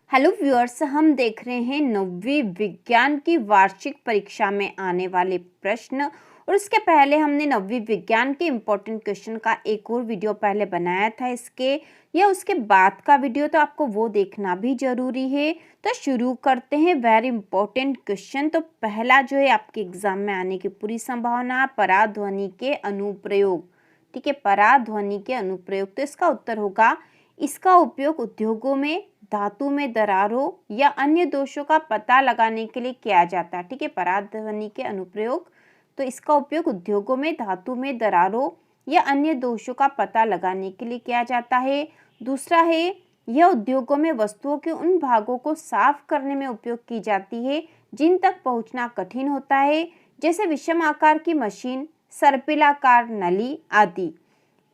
Hello viewers, हम देख रहे हैं 9वीं विज्ञान की वार्षिक परीक्षा में आने वाले प्रश्न। और उसके पहले हमने 9वीं विज्ञान के इम्पोर्टेंट क्वेश्चन का एक और वीडियो पहले बनाया था इसके या उसके बाद का वीडियो, तो आपको वो देखना भी जरूरी है। तो शुरू करते हैं वेरी इंपॉर्टेंट क्वेश्चन। तो पहला जो है आपके एग्जाम में आने की पूरी संभावना, पराध्वनि के अनुप्रयोग। ठीक है, पराध्वनि के अनुप्रयोग। तो इसका उत्तर होगा, इसका उपयोग उद्योगों में धातु में दरारों या अन्य दोषों का पता लगाने के लिए किया जाता है। ठीक है, पराध्वनि के अनुप्रयोग। तो इसका उपयोग उद्योगों में धातु में दरारों या अन्य दोषों का पता लगाने के लिए किया जाता है। दूसरा है, यह उद्योगों में वस्तुओं के उन भागों को साफ करने में उपयोग की जाती है जिन तक पहुंचना कठिन होता है, जैसे विषम आकार की मशीन, सर्पिलाकार नली आदि।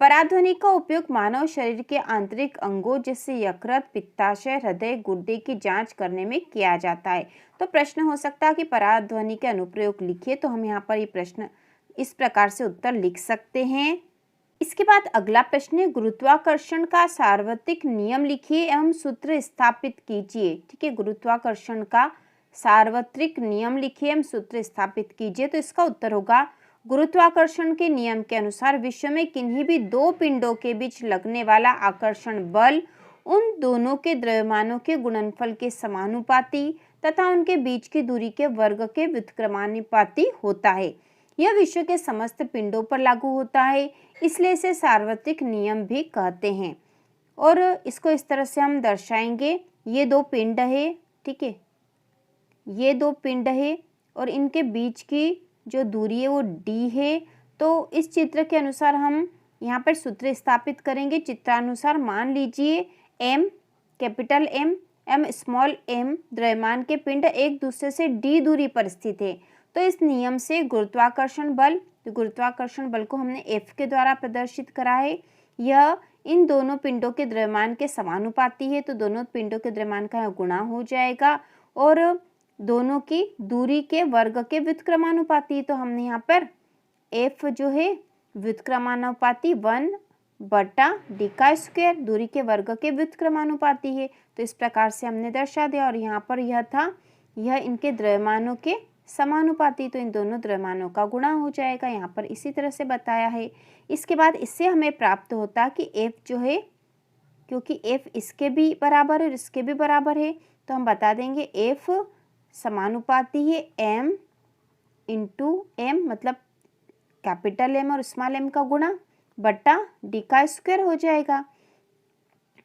पराध्वनि का उपयोग मानव शरीर के आंतरिक अंगों जैसे यकृत, पित्ताशय, हृदय, गुर्दे की जांच करने में किया जाता है। तो प्रश्न हो सकता है कि पराध्वनि के अनुप्रयोग लिखिए। तो हम यहाँ पर ये प्रश्न इस प्रकार से उत्तर लिख सकते हैं। इसके बाद अगला प्रश्न है, गुरुत्वाकर्षण का सार्वत्रिक नियम लिखिए एवं सूत्र स्थापित कीजिए। ठीक है, गुरुत्वाकर्षण का सार्वत्रिक नियम लिखिए एवं सूत्र स्थापित कीजिए। तो इसका उत्तर होगा, गुरुत्वाकर्षण के नियम के अनुसार विश्व में किन्हीं भी दो पिंडों के बीच लगने वाला आकर्षण बल उन दोनों के द्रव्यमानों के गुणनफल के समानुपाती तथा उनके बीच की दूरी के वर्ग के व्युत्क्रमानुपाती होता है। यह विश्व के समस्त पिंडों पर लागू होता है, इसलिए इसे सार्वत्रिक नियम भी कहते हैं। और इसको इस तरह से हम दर्शाएंगे, ये दो पिंड है। ठीक है, ये दो पिंड है और इनके बीच की जो दूरी है वो d है। तो इस चित्र के अनुसार हम यहाँ पर सूत्र स्थापित करेंगे। चित्रानुसार मान लीजिए m, capital M small m द्रव्यमान के पिंड एक दूसरे से d दूरी पर स्थित है। तो इस नियम से गुरुत्वाकर्षण बल, तो गुरुत्वाकर्षण बल को हमने F के द्वारा प्रदर्शित करा है। यह इन दोनों पिंडों के द्रव्यमान के समानुपाती है, तो दोनों पिंडों के द्रव्यमान का गुणा हो जाएगा और दोनों की दूरी के वर्ग के व्युत्क्रमानुपाती। तो हमने यहाँ पर F जो है व्युत्क्रमानुपाती 1/d का स्क्वायर, दूरी के वर्ग के व्युत्क्रमानुपाती है। तो इस प्रकार से हमने दर्शा दिया। और यहाँ पर यह था, यह इनके द्रव्यमानों के समानुपाती, तो इन दोनों द्रव्यमानों का गुणा हो जाएगा। यहाँ पर इसी तरह से बताया है। इसके बाद इससे हमें प्राप्त होता कि F जो है, क्योंकि F इसके भी बराबर है और इसके भी बराबर है, तो हम बता देंगे F समानुपाती है m इंटू m, मतलब कैपिटल M और स्मॉल m का गुणा बट्टा d का स्क्वायर हो जाएगा।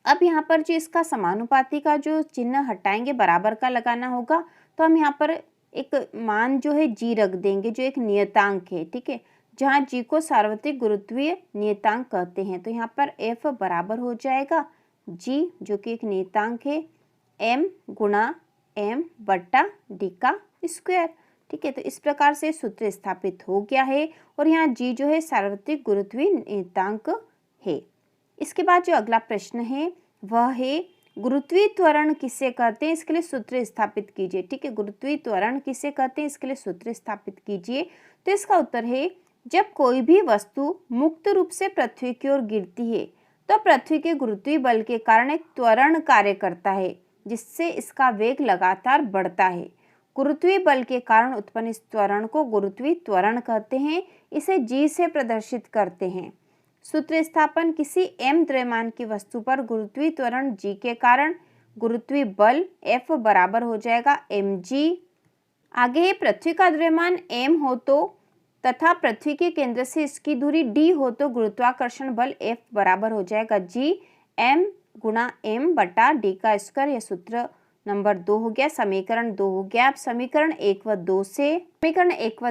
अब यहाँ पर जो इसका समानुपाती का जो चिन्ह हटाएंगे, बराबर का लगाना होगा। तो हम यहाँ पर एक मान जो है g रख देंगे, जो एक नियतांक है। ठीक है, जहाँ g को सार्वत्रिक गुरुत्वीय नियतांक कहते हैं। तो यहाँ पर F बराबर हो जाएगा g, जो कि एक नियतांक है, m गुणा m बट्टा d का स्क्वायर। ठीक है, तो इस प्रकार से सूत्र स्थापित हो गया है और यहाँ g जो है सार्वत्रिक गुरुत्वीय नियतांक है। इसके बाद जो अगला प्रश्न है वह है, गुरुत्वीय त्वरण किसे कहते हैं, इसके लिए सूत्र स्थापित कीजिए। ठीक है, गुरुत्वीय त्वरण किसे कहते हैं, इसके लिए सूत्र स्थापित कीजिए। तो इसका उत्तर है, जब कोई भी वस्तु मुक्त रूप से पृथ्वी की ओर गिरती है तो पृथ्वी के गुरुत्वीय बल के कारण एक त्वरण कार्य करता है, जिससे इसका वेग लगातार बढ़ता है। गुरुत्वीय बल के कारण उत्पन्न इस त्वरण को गुरुत्वीय त्वरण कहते हैं। इसे g से प्रदर्शित करते हैं। सूत्र स्थापन, किसी m द्रव्यमान की वस्तु पर गुरुत्वीय त्वरण g के कारण गुरुत्वीय बल F बराबर हो जाएगा mg। आगे है, पृथ्वी का द्रव्यमान m हो तो तथा पृथ्वी के केंद्र से इसकी दूरी d हो तो गुरुत्वाकर्षण बल F बराबर हो जाएगा g m गुणा m बटा d का स्क्वायर। यह सूत्र नंबर 2 हो गया, समीकरण 2 हो गया। अब समीकरण 1 व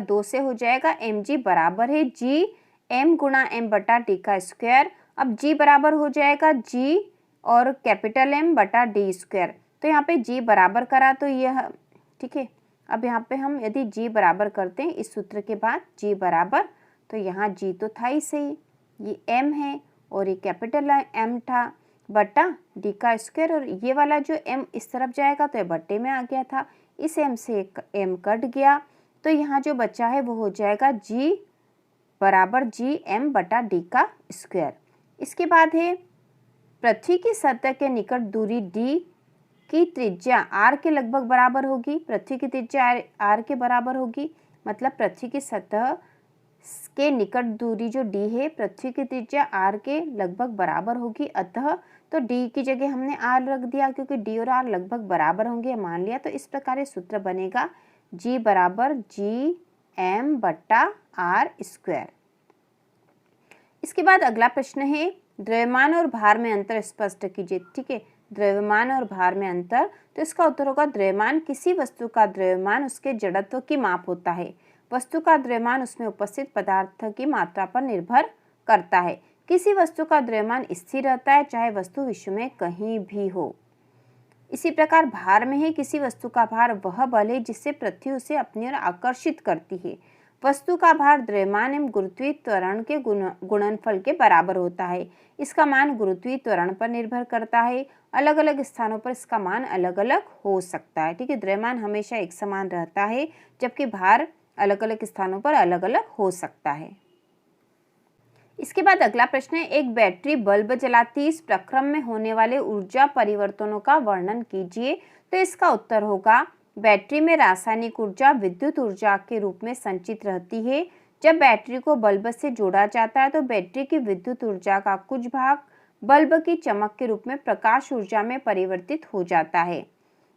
2 से हो जाएगा mg बराबर है g m गुणा m बटा d का स्क्वायर। अब g बराबर हो जाएगा g और कैपिटल M बटा d स्क्वायर। तो यहाँ पे g बराबर करा तो यह, ठीक है, अब यहाँ पे हम यदि g बराबर करते हैं इस सूत्र के बाद g बराबर, तो यहाँ g तो था ही सही, ये m है और ये कैपिटल M था बटा d का स्क्वायर। और ये वाला जो m इस तरफ जाएगा तो ये बट्टे में आ गया था, इस m से एक m कट गया, तो यहाँ जो बचा है वो हो जाएगा g बराबर g m बटा d का स्क्वायर। इसके बाद है, पृथ्वी की सतह के निकट दूरी d की त्रिज्या r के लगभग बराबर होगी, पृथ्वी की त्रिज्या r के बराबर होगी, मतलब पृथ्वी की सतह के निकट दूरी जो d है पृथ्वी की त्रिज्या r के लगभग बराबर होगी। अतः तो d की जगह हमने r रख दिया क्योंकि d और r लगभग बराबर होंगे मान लिया। तो इस प्रकार ये सूत्र बनेगा g बराबर gm बट्टा r स्क्वायर। इसके बाद अगला प्रश्न है द्रव्यमान और भार में अंतर स्पष्ट कीजिए। ठीक है, द्रव्यमान और भार में अंतर, तो इसका उत्तर होगा द्रव्यमान किसी वस्तु का द्रव्यमान उसके जड़त्व की माप होता है। वस्तु का द्रव्यमान उसमें उपस्थित पदार्थ की मात्रा पर निर्भर करता है। किसी वस्तु का द्रव्यमान स्थिर रहता है चाहे वस्तु विश्व में कहीं भी हो। इसी प्रकार भार में है किसी वस्तु का भार वह बल है जिससे पृथ्वी उसे अपनी ओर आकर्षित करती है। वस्तु का भार द्रव्यमान एवं गुरुत्वीय त्वरण के गुणनफल के बराबर होता है। इसका मान गुरुत्वीय त्वरण पर निर्भर करता है। अलग अलग स्थानों पर इसका मान अलग अलग हो सकता है। ठीक है, द्रव्यमान हमेशा एक समान रहता है जबकि भार अलग अलग स्थानों पर अलग अलग हो सकता है। इसके बाद अगला प्रश्न है एक बैटरी बल्ब जलाती इस प्रक्रम में होने वाले ऊर्जा परिवर्तनों का वर्णन कीजिए। तो इसका उत्तर होगा बैटरी में रासायनिक ऊर्जा विद्युत ऊर्जा के रूप में संचित रहती है। जब बैटरी को बल्ब से जोड़ा जाता है तो बैटरी की विद्युत ऊर्जा का कुछ भाग बल्ब की चमक के रूप में प्रकाश ऊर्जा में परिवर्तित हो जाता है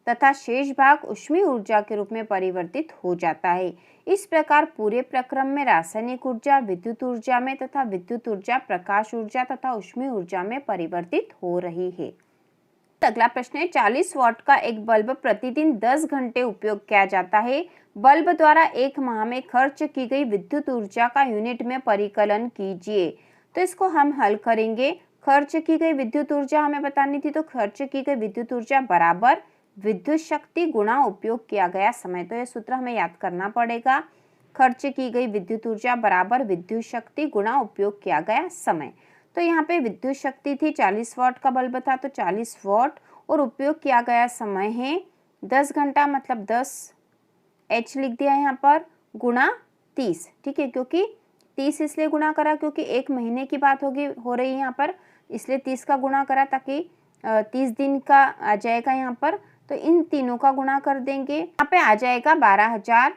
तथा शेष भाग ऊष्मीय ऊर्जा के रूप में परिवर्तित हो जाता है। इस प्रकार पूरे प्रक्रम में रासायनिक ऊर्जा विद्युत ऊर्जा में तथा विद्युत ऊर्जा प्रकाश ऊर्जा तथा ऊष्मीय ऊर्जा में परिवर्तित हो रही है। अगला प्रश्न है 40 वाट का एक बल्ब प्रतिदिन 10 घंटे उपयोग किया जाता है। बल्ब द्वारा एक माह में खर्च की गई विद्युत ऊर्जा का यूनिट में परिकलन कीजिए। तो इसको हम हल करेंगे। खर्च की गई विद्युत ऊर्जा हमें बतानी थी, तो खर्च की गई विद्युत ऊर्जा बराबर विद्युत शक्ति गुणा उपयोग किया गया समय। तो यह सूत्र हमें याद करना पड़ेगा। खर्च की गई विद्युत ऊर्जा बराबर विद्युत शक्ति गुणा उपयोग किया गया समय। तो यहाँ पे विद्युत शक्ति थी 40 वाट का बल्ब था तो 40 वाट और उपयोग किया गया समय है 10 घंटा, मतलब 10 H लिख दिया यहाँ पर गुणा 30। ठीक है, क्योंकि 30 इसलिए गुणा करा क्योंकि एक महीने की बात हो रही है यहाँ पर, इसलिए 30 का गुणा करा ताकि 30 दिन का आ जाएगा यहाँ पर। तो इन तीनों का गुणा कर देंगे, यहाँ पे आ जाएगा 12,000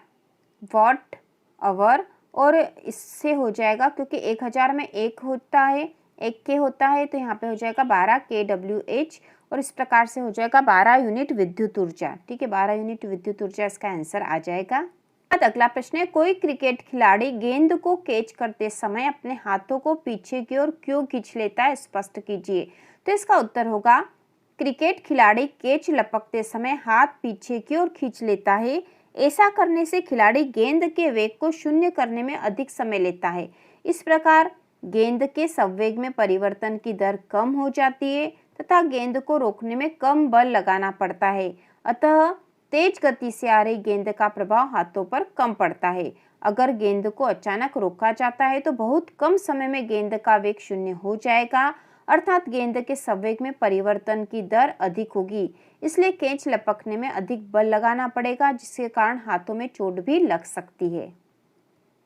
वाट आवर और इससे हो जाएगा क्योंकि 1000 में एक होता है, एक के होता है, तो यहाँ पे हो जाएगा 12 kWh और इस प्रकार से हो जाएगा 12 यूनिट विद्युत ऊर्जा। ठीक है, 12 यूनिट विद्युत ऊर्जा इसका आंसर आ जाएगा। अगला प्रश्न है कोई क्रिकेट खिलाड़ी गेंद को कैच करते समय अपने हाथों को पीछे की ओर क्यों खींच लेता है, स्पष्ट कीजिए। तो इसका उत्तर होगा क्रिकेट खिलाड़ी कैच लपकते समय हाथ पीछे की ओर खींच लेता है। ऐसा करने से खिलाड़ी गेंद के वेग को शून्य करने में अधिक समय लेता है। इस प्रकार गेंद के संवेग में परिवर्तन की दर कम हो जाती है तथा गेंद को रोकने में कम बल लगाना पड़ता है। अतः तेज गति से आ रही गेंद का प्रभाव हाथों पर कम पड़ता है। अगर गेंद को अचानक रोका जाता है तो बहुत कम समय में गेंद का वेग शून्य हो जाएगा, अर्थात गेंद के संवेग में परिवर्तन की दर अधिक होगी। इसलिए कैच लपकने में अधिक बल लगाना पड़ेगा जिसके कारण हाथों में चोट भी लग सकती है।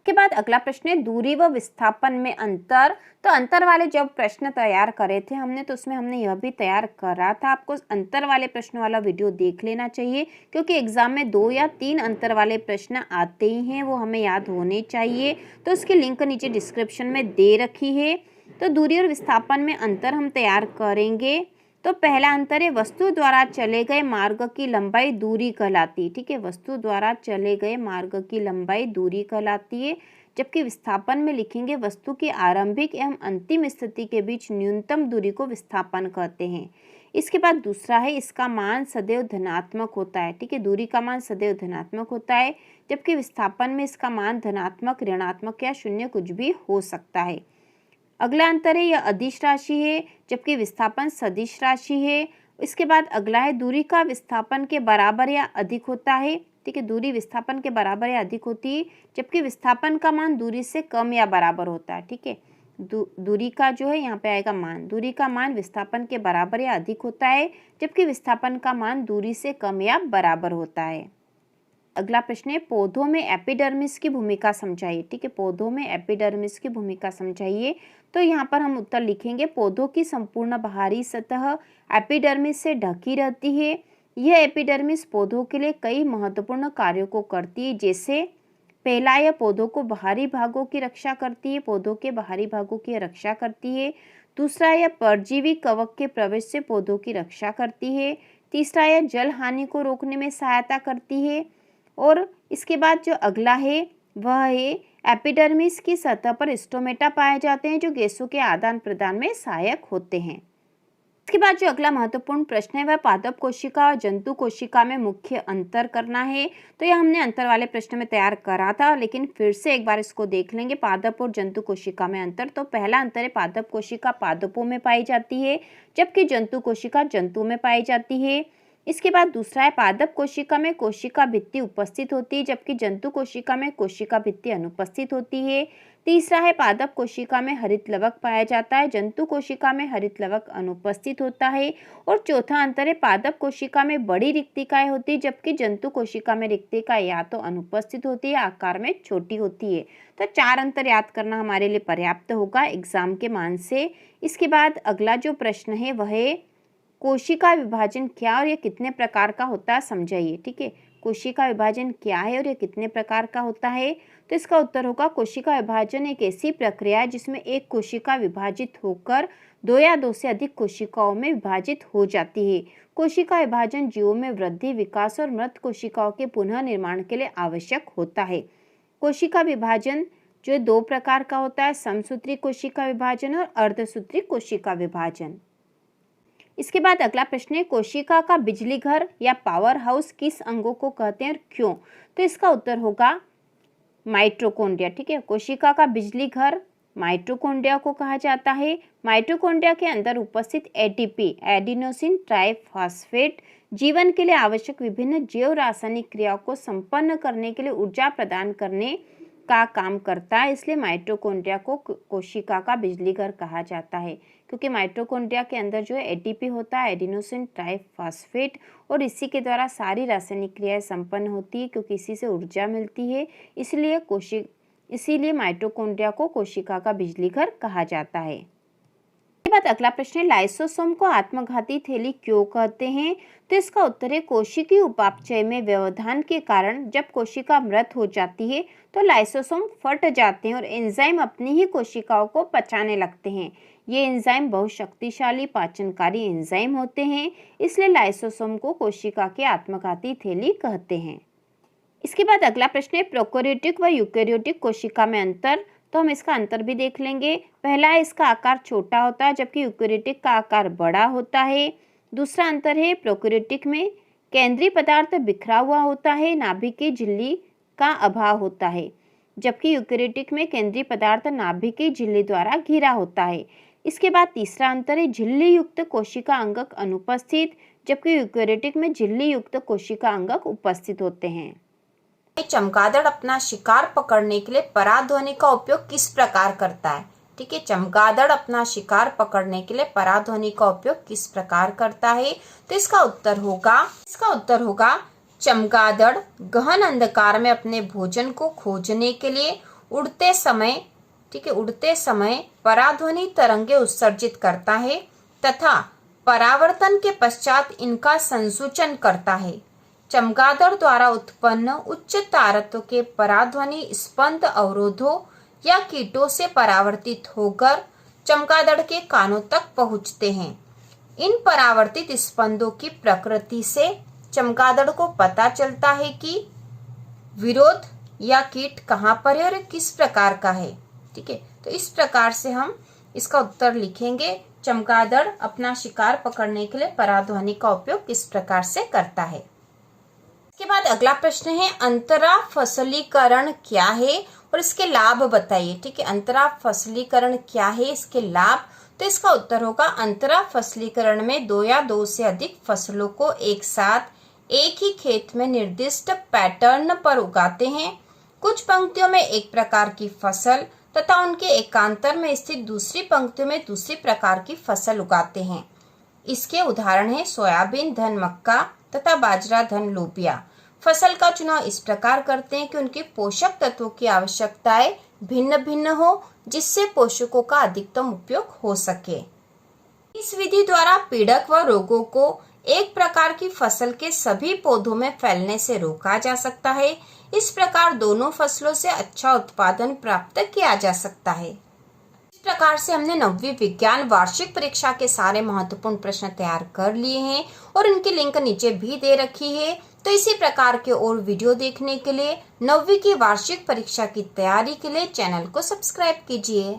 के बाद अगला प्रश्न है दूरी व विस्थापन में अंतर। तो अंतर वाले जब प्रश्न तैयार करे थे हमने तो उसमें हमने यह भी तैयार करा था, आपको अंतर वाले प्रश्न वाला वीडियो देख लेना चाहिए क्योंकि एग्जाम में 2 या 3 अंतर वाले प्रश्न आते ही हैं, वो हमें याद होने चाहिए। तो उसकी लिंक नीचे डिस्क्रिप्शन में दे रखी है। तो दूरी और विस्थापन में अंतर हम तैयार करेंगे। तो पहला अंतर है वस्तु द्वारा चले गए मार्ग की लंबाई दूरी कहलाती है। ठीक है, वस्तु द्वारा चले गए मार्ग की लंबाई दूरी कहलाती है, जबकि विस्थापन में लिखेंगे वस्तु की आरंभिक एवं अंतिम स्थिति के बीच न्यूनतम दूरी को विस्थापन कहते हैं। इसके बाद दूसरा है इसका मान सदैव धनात्मक होता है। ठीक है, दूरी का मान सदैव धनात्मक होता है, जबकि विस्थापन में इसका मान धनात्मक, ऋणात्मक या शून्य कुछ भी हो सकता है। अगला अंतर है यह अदिश राशि है जबकि विस्थापन सदिश राशि है। इसके बाद अगला है दूरी का विस्थापन के बराबर या अधिक होता है। ठीक है, दूरी विस्थापन के बराबर या अधिक होती है जबकि विस्थापन का मान दूरी से कम या बराबर होता है। ठीक है, दूरी का जो है यहाँ पे आएगा मान, दूरी का मान विस्थापन के बराबर या अधिक होता है जबकि विस्थापन का मान दूरी से कम या बराबर होता है। अगला प्रश्न है पौधों में एपिडर्मिस की भूमिका समझाइए। ठीक है, पौधों में एपिडर्मिस की भूमिका समझाइए। तो यहाँ पर हम उत्तर लिखेंगे पौधों की संपूर्ण बाहरी सतह एपिडर्मिस से ढकी रहती है। यह एपिडर्मिस पौधों के लिए कई महत्वपूर्ण कार्यों को करती है, जैसे पहला, यह पौधों को बाहरी भागों की रक्षा करती है, पौधों के बाहरी भागों की रक्षा करती है। दूसरा, यह परजीवी कवक के प्रवेश से पौधों की रक्षा करती है। तीसरा, यह जल हानि को रोकने में सहायता करती है। और इसके बाद जो अगला है वह है एपिडर्मिस की सतह पर स्टोमेटा पाए जाते हैं जो गैसों के आदान प्रदान में सहायक होते हैं। इसके बाद जो अगला महत्वपूर्ण प्रश्न है वह पादप कोशिका और जंतु कोशिका में मुख्य अंतर करना है। तो यह हमने अंतर वाले प्रश्न में तैयार करा था, लेकिन फिर से एक बार इसको देख लेंगे। पादप और जंतु कोशिका में अंतर, तो पहला अंतर है पादप कोशिका पादपों में पाई जाती है जबकि जंतु कोशिका जंतु में पाई जाती है। इसके बाद दूसरा है पादप कोशिका में कोशिका भित्ति उपस्थित होती है जबकि जंतु कोशिका में कोशिका भित्ति अनुपस्थित होती है। तीसरा है पादप कोशिका में हरित लवक पाया जाता है, जंतु कोशिका में हरित लवक अनुपस्थित होता है। और चौथा अंतर है पादप कोशिका में बड़ी रिक्तिकाएं होती है जबकि जंतु कोशिका में रिक्तिका या तो अनुपस्थित होती है, आकार में छोटी होती है। तो 4 अंतर याद करना हमारे लिए पर्याप्त होगा एग्जाम के मान से। इसके बाद अगला जो प्रश्न है वह है कोशिका विभाजन क्या और यह कितने प्रकार का होता है, समझाइए। ठीक है, कोशिका विभाजन क्या है और यह कितने प्रकार का होता है। तो इसका उत्तर होगा कोशिका विभाजन एक ऐसी प्रक्रिया है जिसमें एक कोशिका विभाजित होकर 2 या 2 से अधिक कोशिकाओं में विभाजित हो जाती है। कोशिका विभाजन जीवों में वृद्धि, विकास और मृत कोशिकाओं के पुनः निर्माण के लिए आवश्यक होता है। कोशिका विभाजन जो 2 प्रकार का होता है, समसूत्री कोशिका विभाजन और अर्धसूत्री कोशिका विभाजन। इसके बाद अगला प्रश्न है कोशिका का बिजली घर या पावर हाउस किस अंगों को कहते हैं और क्यों। तो इसका उत्तर होगा माइटोकॉन्ड्रिया। ठीक है, कोशिका का बिजली घर माइटोकॉन्ड्रिया को कहा जाता है। माइटोकॉन्ड्रिया के अंदर उपस्थित एटीपी एडिनोसिन ट्राइफॉस्फेट जीवन के लिए आवश्यक विभिन्न जैव रासायनिक क्रियाओं को संपन्न करने के लिए ऊर्जा प्रदान करने का काम करता है, इसलिए माइटोकॉन्ड्रिया को कोशिका का बिजली घर कहा जाता है। क्योंकि माइटोकॉन्ड्रिया के अंदर जो है एटीपी होता है एडिनोसिन ट्राइफॉस्फेट, और इसी के द्वारा सारी रासायनिक क्रियाएं संपन्न होती है क्योंकि इसी से ऊर्जा मिलती है। इसीलिए माइटोकॉन्ड्रिया को कोशिका का बिजली घर कहा जाता है। इसके बाद अगला प्रश्न है लाइसोसोम को आत्मघाती थैली क्यों कहते हैं। तो इसका उत्तर है कोशिकीय उपापचय में व्यवधान के कारण जब कोशिका मृत हो जाती है तो लाइसोसोम फट जाते हैं और एंजाइम अपनी ही कोशिकाओं को पचाने लगते हैं। ये एंजाइम बहुत शक्तिशाली पाचनकारी एंजाइम होते हैं, इसलिए लाइसोसोम को कोशिका की आत्मघाती थैली कहते हैं। इसके बाद अगला प्रश्न है प्रोकैरियोटिक व यूकैरियोटिक कोशिका में अंतर। तो हम इसका अंतर भी देख लेंगे। पहला है इसका आकार छोटा होता है जबकि यूकैरियोटिक का आकार बड़ा होता है। दूसरा अंतर है प्रोकैरियोटिक में केंद्रीय पदार्थ बिखरा हुआ होता है, नाभिकीय झिल्ली का अभाव होता है, जबकि यूकैरियोटिक में केंद्रीय पदार्थ नाभिकीय झिल्ली द्वारा घिरा होता है। इसके बाद तीसरा अंतर है झिल्ली युक्त कोशिका अंगक अनुपस्थित, जबकि यूकैरियोटिक में झिल्ली युक्त कोशिका अंगक उपस्थित होते हैं। चमगादड़ अपना शिकार पकड़ने के लिए पराध्वनि का उपयोग किस प्रकार करता है। ठीक है, चमगादड़ अपना शिकार पकड़ने के लिए पराध्वनि का उपयोग किस प्रकार करता है। तो इसका उत्तर होगा चमगादड़ गहन अंधकार में अपने भोजन को खोजने के लिए उड़ते समय पराध्वनि तरंगे उत्सर्जित करता है तथा परावर्तन के पश्चात इनका संसूचन करता है। चमगादड़ द्वारा उत्पन्न उच्च तारत्व के पराध्वनि स्पंद अवरोधों या कीटों से परावर्तित होकर चमगादड़ के कानों तक पहुंचते हैं। इन परावर्तित स्पंदों की प्रकृति से चमगादड़ को पता चलता है कि विरोध या कीट कहाँ पर है और किस प्रकार का है। ठीक है, तो इस प्रकार से हम इसका उत्तर लिखेंगे। चमगादड़ अपना शिकार पकड़ने के लिए पराध्वनि का उपयोग किस प्रकार से करता है। इसके बाद अगला प्रश्न है अंतरा फसलीकरण क्या है और इसके लाभ बताइए। ठीक है, अंतरा फसलीकरण क्या है, इसके लाभ। तो इसका उत्तर होगा अंतरा फसलीकरण में 2 या 2 से अधिक फसलों को एक साथ एक ही खेत में निर्दिष्ट पैटर्न पर उगाते हैं। कुछ पंक्तियों में एक प्रकार की फसल तथा उनके एकांतर में स्थित दूसरी पंक्तियों में दूसरी प्रकार की फसल उगाते हैं। इसके उदाहरण है सोयाबीन धन मक्का तथा बाजरा धन लोबिया। फसल का चुनाव इस प्रकार करते हैं कि उनके पोषक तत्वों की आवश्यकताएं भिन्न भिन्न हो, जिससे पोषकों का अधिकतम उपयोग हो सके। इस विधि द्वारा पीड़क व रोगों को एक प्रकार की फसल के सभी पौधों में फैलने से रोका जा सकता है। इस प्रकार दोनों फसलों से अच्छा उत्पादन प्राप्त किया जा सकता है। इस प्रकार से हमने 9वीं विज्ञान वार्षिक परीक्षा के सारे महत्वपूर्ण प्रश्न तैयार कर लिए हैं और इनकी लिंक नीचे भी दे रखी है। तो इसी प्रकार के और वीडियो देखने के लिए 9वीं की वार्षिक परीक्षा की तैयारी के लिए चैनल को सब्सक्राइब कीजिए।